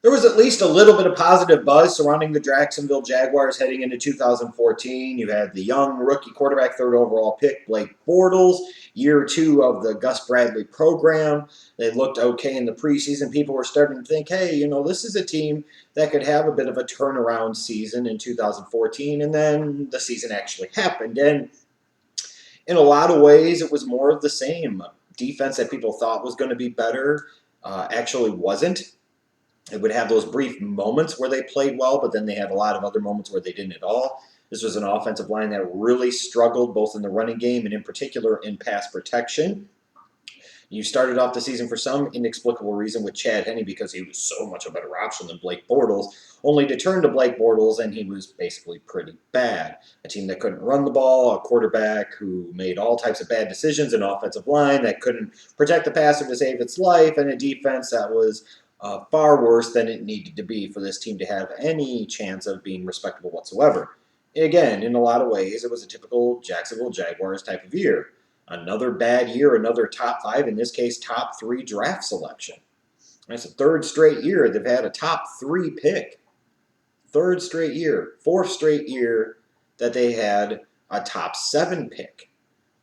There was at least a little bit of positive buzz surrounding the Jacksonville Jaguars heading into 2014. You had the young rookie quarterback, third overall pick, Blake Bortles, year two of the Gus Bradley program. They looked okay in the preseason. People were starting to think, hey, this is a team that could have a bit of a turnaround season in 2014. And then the season actually happened. And in a lot of ways, it was more of the same. Defense that people thought was going to be better actually wasn't. It would have those brief moments where they played well, but then they had a lot of other moments where they didn't at all. This was an offensive line that really struggled both in the running game and in particular in pass protection. You started off the season for some inexplicable reason with Chad Henne because he was so much a better option than Blake Bortles, only to turn to Blake Bortles and he was basically pretty bad. A team that couldn't run the ball, a quarterback who made all types of bad decisions, an offensive line that couldn't protect the passer to save its life, and a defense that was far worse than it needed to be for this team to have any chance of being respectable whatsoever. Again, in a lot of ways, it was a typical Jacksonville Jaguars type of year. Another bad year, another top five, in this case, top three draft selection. That's the third straight year they've had a top three pick. Third straight year. Fourth straight year that they had a top seven pick.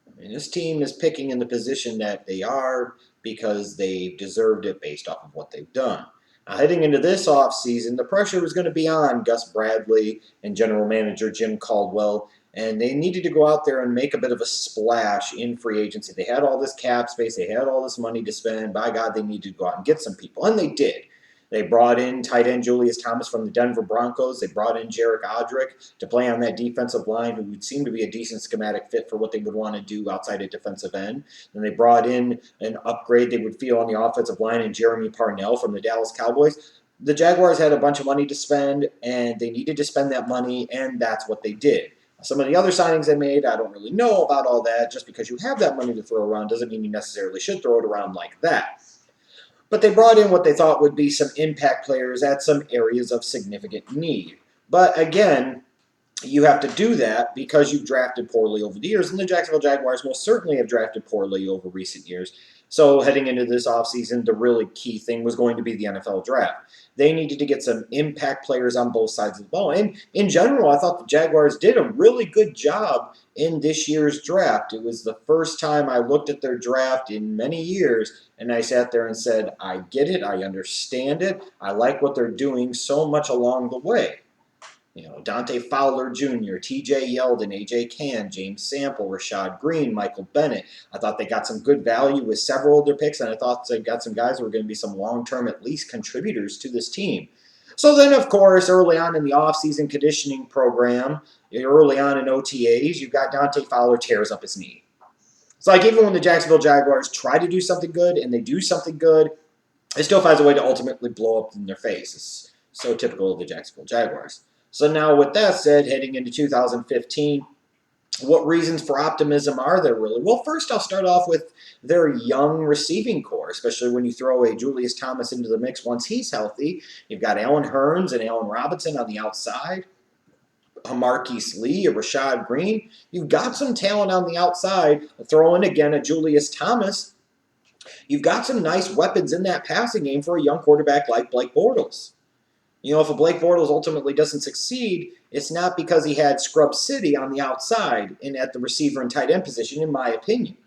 I mean, this team is picking in the position that they are because they deserved it based off of what they've done. Now, heading into this offseason, the pressure was going to be on Gus Bradley and general manager Jim Caldwell, and they needed to go out there and make a bit of a splash in free agency. They had all this cap space. They had all this money to spend. By God, they needed to go out and get some people, and they did. They brought in tight end Julius Thomas from the Denver Broncos. They brought in Jarek Odrick to play on that defensive line, who would seem to be a decent schematic fit for what they would want to do outside a defensive end. And they brought in an upgrade they would feel on the offensive line in Jeremy Parnell from the Dallas Cowboys. The Jaguars had a bunch of money to spend, and they needed to spend that money, and that's what they did. Some of the other signings they made, I don't really know about all that. Just because you have that money to throw around doesn't mean you necessarily should throw it around like that. But they brought in what they thought would be some impact players at some areas of significant need. But again, you have to do that because you've drafted poorly over the years, and the Jacksonville Jaguars most certainly have drafted poorly over recent years. So heading into this offseason, the really key thing was going to be the NFL draft. They needed to get some impact players on both sides of the ball. And in general, I thought the Jaguars did a really good job in this year's draft. It was the first time I looked at their draft in many years, and I sat there and said, I get it, I understand it, I like what they're doing so much along the way. Dante Fowler Jr., TJ Yeldon, AJ Cann, James Sample, Rashad Green, Michael Bennett. I thought they got some good value with several of their picks, and I thought they got some guys who were going to be some long-term, at least, contributors to this team. So then, of course, early on in the offseason conditioning program, early on in OTAs, you've got Dante Fowler tears up his knee. It's like even when the Jacksonville Jaguars try to do something good and they do something good, it still finds a way to ultimately blow up in their face. It's so typical of the Jacksonville Jaguars. So now with that said, heading into 2015, what reasons for optimism are there really? Well, first I'll start off with their young receiving core, especially when you throw a Julius Thomas into the mix once he's healthy. You've got Allen Hurns and Allen Robinson on the outside, a Marquise Lee, a Rashad Green. You've got some talent on the outside. Throw in again a Julius Thomas. You've got some nice weapons in that passing game for a young quarterback like Blake Bortles. If a Blake Bortles ultimately doesn't succeed, it's not because he had Scrub City on the outside and at the receiver and tight end position, in my opinion.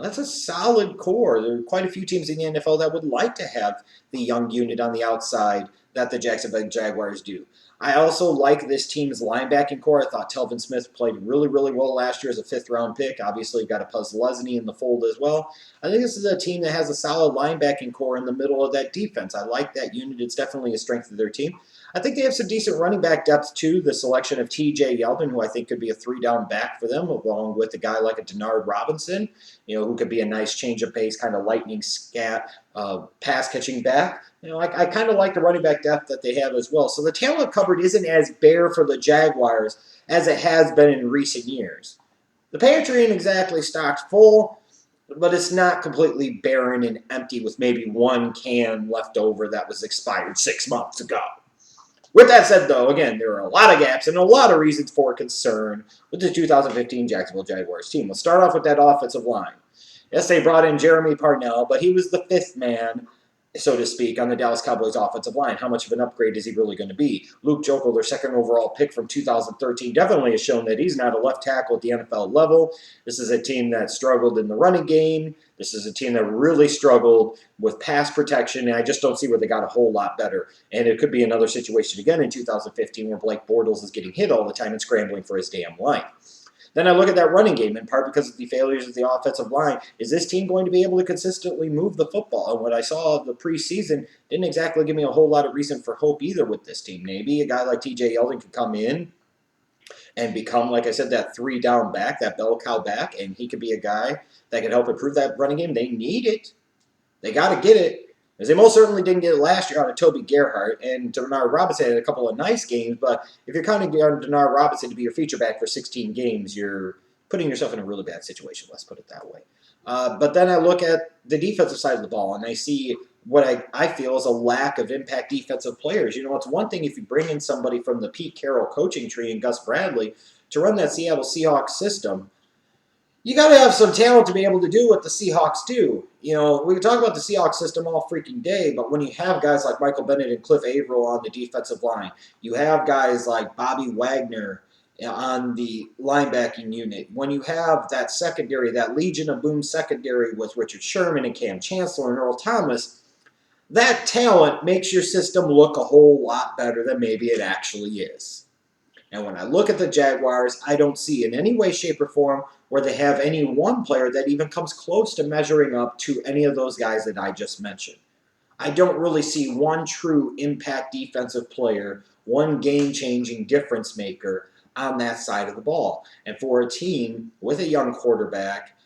That's a solid core. There are quite a few teams in the NFL that would like to have the young unit on the outside that the Jacksonville Jaguars do. I also like this team's linebacking core. I thought Telvin Smith played really, really well last year as a fifth-round pick. Obviously, you've got a Puz Lesney in the fold as well. I think this is a team that has a solid linebacking core in the middle of that defense. I like that unit. It's definitely a strength of their team. I think they have some decent running back depth, too. The selection of TJ Yeldon, who I think could be a three-down back for them, along with a guy like a Denard Robinson, who could be a nice change of pace, kind of lightning scat, pass-catching back. I kind of like the running back depth that they have as well. So the talent cupboard isn't as bare for the Jaguars as it has been in recent years. The pantry ain't exactly stocked full, but it's not completely barren and empty with maybe one can left over that was expired 6 months ago. With that said, though, again, there are a lot of gaps and a lot of reasons for concern with the 2015 Jacksonville Jaguars team. Let's start off with that offensive line. Yes, they brought in Jeremy Parnell, but he was the fifth man so to speak, on the Dallas Cowboys offensive line. How much of an upgrade is he really going to be? Luke Joeckel, their second overall pick from 2013, definitely has shown that he's not a left tackle at the NFL level. This is a team that struggled in the running game. This is a team that really struggled with pass protection, and I just don't see where they got a whole lot better. And it could be another situation again in 2015 where Blake Bortles is getting hit all the time and scrambling for his damn life. Then I look at that running game, in part because of the failures of the offensive line. Is this team going to be able to consistently move the football? And what I saw of the preseason didn't exactly give me a whole lot of reason for hope either with this team. Maybe a guy like TJ Yeldon could come in and become, like I said, that three-down back, that bell cow back, and he could be a guy that could help improve that running game. They need it. They got to get it. Because they most certainly didn't get it last year out of Toby Gerhart, and Denard Robinson had a couple of nice games, but if you're counting on Denard Robinson to be your feature back for 16 games, you're putting yourself in a really bad situation, let's put it that way. But then I look at the defensive side of the ball, and I see what I feel is a lack of impact defensive players. You know, it's one thing if you bring in somebody from the Pete Carroll coaching tree and Gus Bradley to run that Seattle Seahawks system. You got to have some talent to be able to do what the Seahawks do. You know, we can talk about the Seahawks system all freaking day, but when you have guys like Michael Bennett and Cliff Averill on the defensive line, you have guys like Bobby Wagner on the linebacking unit. When you have that secondary, that Legion of Boom secondary with Richard Sherman and Cam Chancellor and Earl Thomas, that talent makes your system look a whole lot better than maybe it actually is. And when I look at the Jaguars, I don't see in any way, shape, or form where they have any one player that even comes close to measuring up to any of those guys that I just mentioned. I don't really see one true impact defensive player, one game-changing difference maker on that side of the ball. And for a team with a young quarterback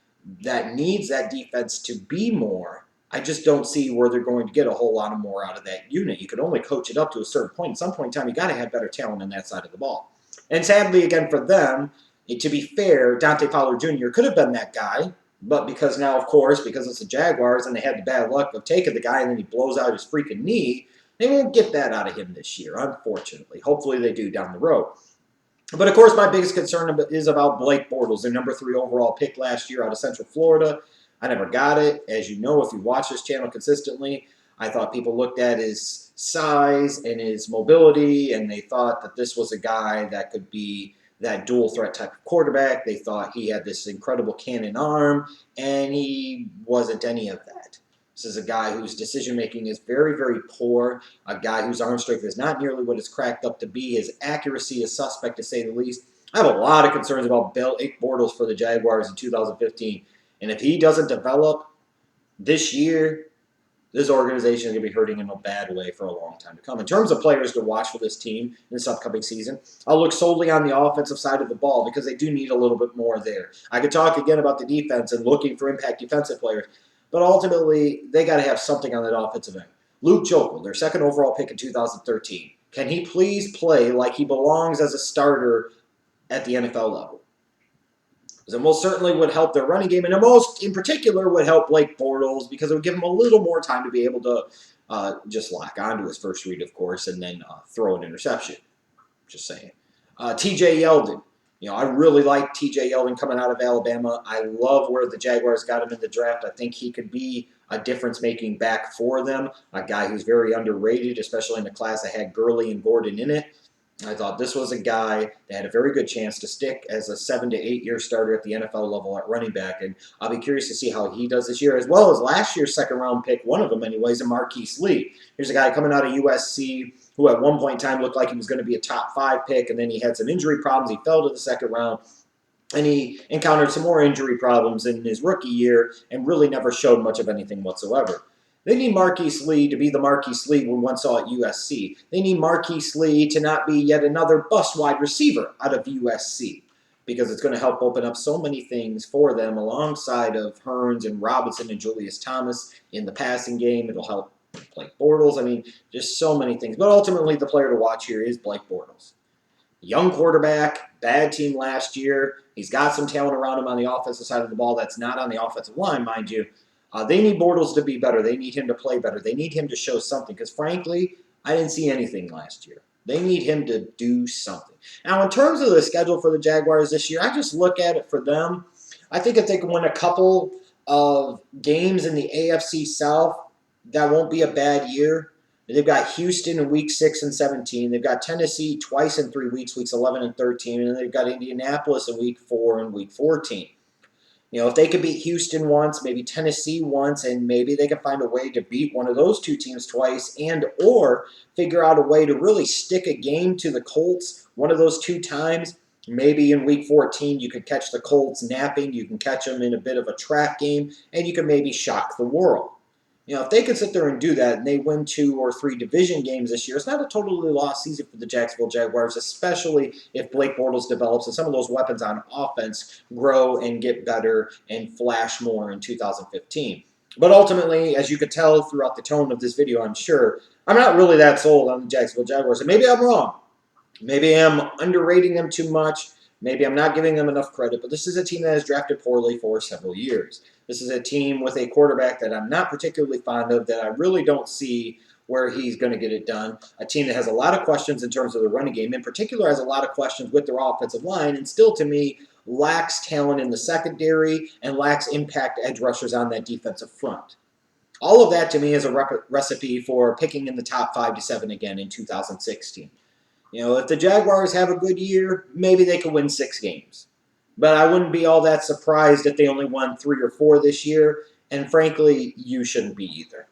that needs that defense to be more, I just don't see where they're going to get a whole lot of more out of that unit. You can only coach it up to a certain point. At some point in time, you got to have better talent on that side of the ball. And sadly, again, for them, to be fair, Dante Fowler Jr. could have been that guy, but because now, of course, because it's the Jaguars and they had the bad luck of taking the guy and then he blows out his freaking knee, they won't get that out of him this year, unfortunately. Hopefully they do down the road. But, of course, my biggest concern is about Blake Bortles, their number 3 overall pick last year out of Central Florida. I never got it. As you know, if you watch this channel consistently, I thought people looked at his size and his mobility, and they thought that this was a guy that could be that dual threat type of quarterback. They thought he had this incredible cannon arm, and he wasn't any of that. This is a guy whose decision-making is very, very poor, a guy whose arm strength is not nearly what it's cracked up to be. His accuracy is suspect, to say the least. I have a lot of concerns about Blake Bortles for the Jaguars in 2015, and if he doesn't develop this year, this organization is going to be hurting in a bad way for a long time to come. In terms of players to watch for this team in this upcoming season, I'll look solely on the offensive side of the ball because they do need a little bit more there. I could talk again about the defense and looking for impact defensive players, but ultimately they got to have something on that offensive end. Luke Joeckel, their second overall pick in 2013. Can he please play like he belongs as a starter at the NFL level? Because it most certainly would help their running game, and it most, in particular, would help Blake Bortles because it would give him a little more time to be able to just lock onto his first read, of course, and then throw an interception. Just saying. TJ Yeldon. You know, I really like TJ Yeldon coming out of Alabama. I love where the Jaguars got him in the draft. I think he could be a difference-making back for them, a guy who's very underrated, especially in the class that had Gurley and Gordon in it. I thought this was a guy that had a very good chance to stick as a 7 to 8 year starter at the NFL level at running back, and I'll be curious to see how he does this year, as well as last year's second-round pick, one of them anyways, and Marquise Lee. Here's a guy coming out of USC who at one point in time looked like he was going to be a top 5 pick, and then he had some injury problems. He fell to the second round, and he encountered some more injury problems in his rookie year and really never showed much of anything whatsoever. They need Marquise Lee to be the Marquise Lee we once saw at USC. They need Marquise Lee to not be yet another bust wide receiver out of USC because it's going to help open up so many things for them alongside of Hearns and Robinson and Julius Thomas in the passing game. It'll help Blake Bortles. I mean, just so many things. But ultimately, the player to watch here is Blake Bortles. Young quarterback, bad team last year. He's got some talent around him on the offensive side of the ball that's not on the offensive line, mind you. They need Bortles to be better. They need him to play better. They need him to show something because, frankly, I didn't see anything last year. They need him to do something. Now, in terms of the schedule for the Jaguars this year, I just look at it for them. I think if they can win a couple of games in the AFC South, that won't be a bad year. They've got Houston in week 6 and 17. They've got Tennessee twice in 3 weeks, weeks 11 and 13. And they've got Indianapolis in week 4 and week 14. If they could beat Houston once, maybe Tennessee once, and maybe they can find a way to beat one of those two teams twice, and or figure out a way to really stick a game to the Colts one of those 2 times. Maybe in week 14 you could catch the Colts napping, you can catch them in a bit of a trap game, and you can maybe shock the world. If they could sit there and do that and they win 2 or 3 division games this year, it's not a totally lost season for the Jacksonville Jaguars, especially if Blake Bortles develops and some of those weapons on offense grow and get better and flash more in 2015. But ultimately, as you could tell throughout the tone of this video, I'm sure, I'm not really that sold on the Jacksonville Jaguars. And maybe I'm wrong. Maybe I'm underrating them too much. Maybe I'm not giving them enough credit, but this is a team that has drafted poorly for several years. This is a team with a quarterback that I'm not particularly fond of, that I really don't see where he's going to get it done. A team that has a lot of questions in terms of the running game, in particular has a lot of questions with their offensive line, and still to me lacks talent in the secondary and lacks impact edge rushers on that defensive front. All of that to me is a recipe for picking in the top 5 to 7 again in 2016. If the Jaguars have a good year, maybe they could win 6 games. But I wouldn't be all that surprised if they only won 3 or 4 this year. And frankly, you shouldn't be either.